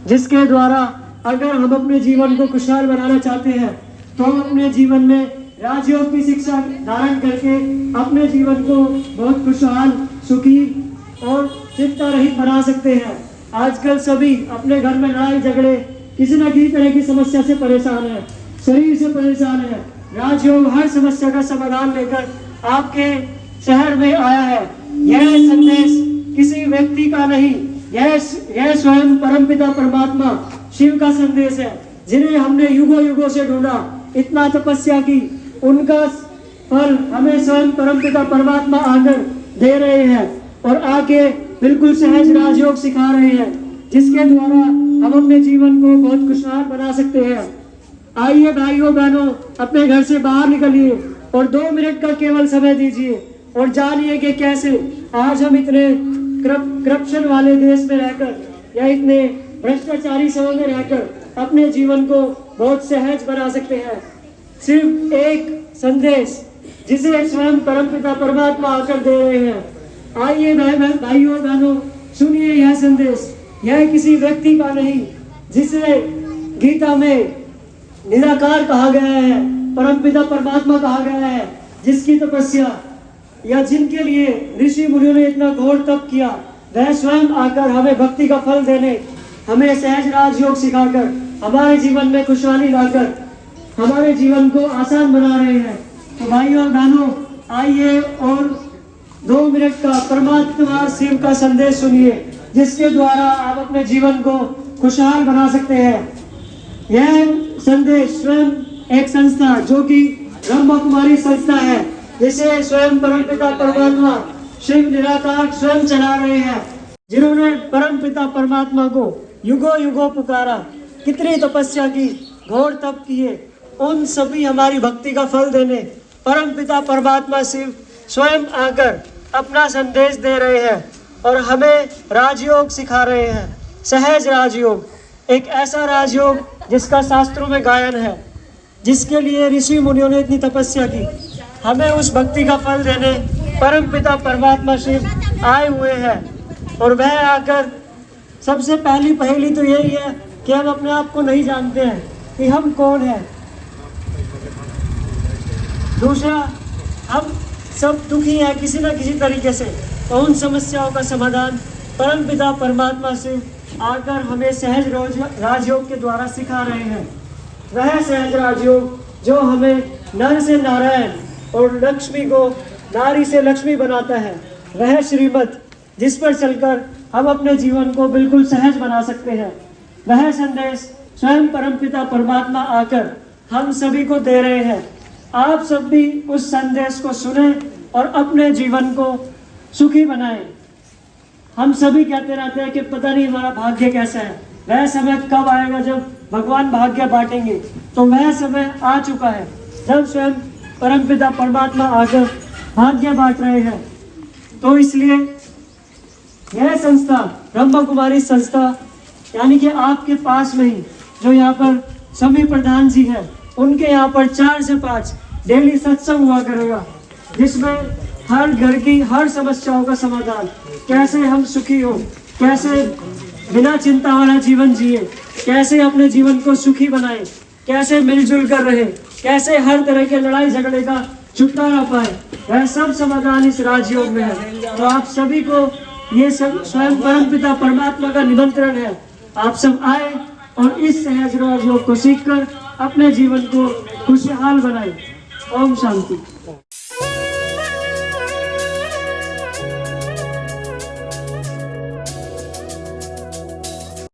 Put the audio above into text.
जिसके द्वारा अगर हम अपने जीवन को खुशहाल बनाना चाहते हैं तो हम अपने जीवन में राजयोग की शिक्षा धारण करके अपने जीवन को बहुत खुशहाल, सुखी और चिंता रहित बना सकते हैं। आजकल सभी अपने घर में लड़ाई झगड़े, किसी न किसी तरह की समस्या से परेशान है, शरीर से परेशान है। राजयोग हर समस्या का समाधान लेकर आपके शहर में आया है। यह संदेश किसी व्यक्ति का नहीं, यह स्वयं परमपिता परमात्मा शिव का संदेश है, जिन्हें हमने युगों युगों से ढूंढा, इतना तपस्या की, उनका फल हमें स्वयं परमपिता परमात्मा आकर दे रहे हैं और आके बिल्कुल सहज राजयोग सिखा रहे हैं, जिसके द्वारा हम अपने जीवन को बहुत खुशहाल बना सकते हैं। आइए भाइयों बहनों, अपने घर से बाहर निकलिए और 2 मिनट का केवल समय दीजिए और जानिए कि कैसे आज हम इतने करप्शन वाले देश में रहकर या इतने भ्रष्टाचारी समय में रहकर अपने जीवन को बहुत सहज बना सकते हैं। सिर्फ एक संदेश जिसे स्वयं परमपिता परमात्मा आकर दे रहे हैं। आइए भाइयों बहनों, सुनिए यह संदेश। यह किसी व्यक्ति का नहीं, जिसे गीता में निराकार कहा गया है, परमपिता परमात्मा कहा गया है, जिसकी तपस्या या जिनके लिए ऋषि मुनियों ने इतना घोर तप किया, वह स्वयं आकर हमें भक्ति का फल देने, हमें सहज राजयोग सिखाकर, हमारे जीवन में खुशहाली लाकर हमारे जीवन को आसान बना रहे हैं। तो भाइयों और बहनों, आइए और 2 मिनट का परमात्मा शिव का संदेश सुनिए, जिसके द्वारा आप अपने जीवन को खुशहाल बना सकते हैं। यह संदेश स्वयं एक संस्था जो कि ब्रह्म कुमारी संस्था है, जिसे स्वयं परमपिता परमात्मा शिव निराकार स्वयं चला रहे हैं, जिन्होंने परमपिता परमात्मा को युगों युगों पुकारा, कितनी तपस्या की, घोर तप किए, उन सभी हमारी भक्ति का फल देने परमपिता परमात्मा शिव स्वयं आकर अपना संदेश दे रहे हैं और हमें राजयोग सिखा रहे हैं। सहज राजयोग, एक ऐसा राजयोग जिसका शास्त्रों में गायन है, जिसके लिए ऋषि मुनियों ने इतनी तपस्या की, हमें उस भक्ति का फल देने परमपिता परमात्मा शिव आए हुए हैं। और वह आकर सबसे पहली पहेली तो यही है कि हम अपने आप को नहीं जानते हैं कि हम कौन हैं। दूसरा, हम सब दुखी हैं किसी न किसी तरीके से, और उन समस्याओं का समाधान परमपिता परमात्मा शिव आकर हमें सहज राजयोग के द्वारा सिखा रहे हैं। वह सहज राजयोग जो हमें नर से नारायण और लक्ष्मी को नारी से लक्ष्मी बनाता है, वह श्रीमत जिस पर चलकर हम अपने जीवन को बिल्कुल सहज बना सकते हैं, वह संदेश स्वयं परमपिता परमात्मा आकर हम सभी को दे रहे हैं। आप सब भी उस संदेश को सुने और अपने जीवन को सुखी बनाएं। हम सभी कहते रहते हैं कि पता नहीं हमारा भाग्य कैसा है, वह समय कब आएगा जब भगवान भाग्य बांटेंगे। तो वह समय आ चुका है जब स्वयं परमपिता परमात्मा आकर भाग्य बांट रहे हैं। तो इसलिए यह संस्था ब्रह्म कुमारी संस्था, यानी कि आपके पास में ही जो यहाँ पर समी प्रधान जी हैं, उनके यहाँ पर 4 से 5 डेली सत्संग हुआ करेगा, जिसमें हर घर की हर समस्याओं का समाधान, कैसे हम सुखी हो, कैसे बिना चिंता वाला जीवन जिए, कैसे अपने जीवन को सुखी बनाए, कैसे मिलजुल कर रहे, कैसे हर तरह के लड़ाई झगड़े का छुटकारा पाए, वह सब समाधान इस राजयोग में है। तो आप सभी को ये सब स्वयं परमपिता परमात्मा का निमंत्रण है, आप सब आए और इस सहज राजयोग को सीखकर अपने जीवन को खुशहाल बनाए। ओम शांति।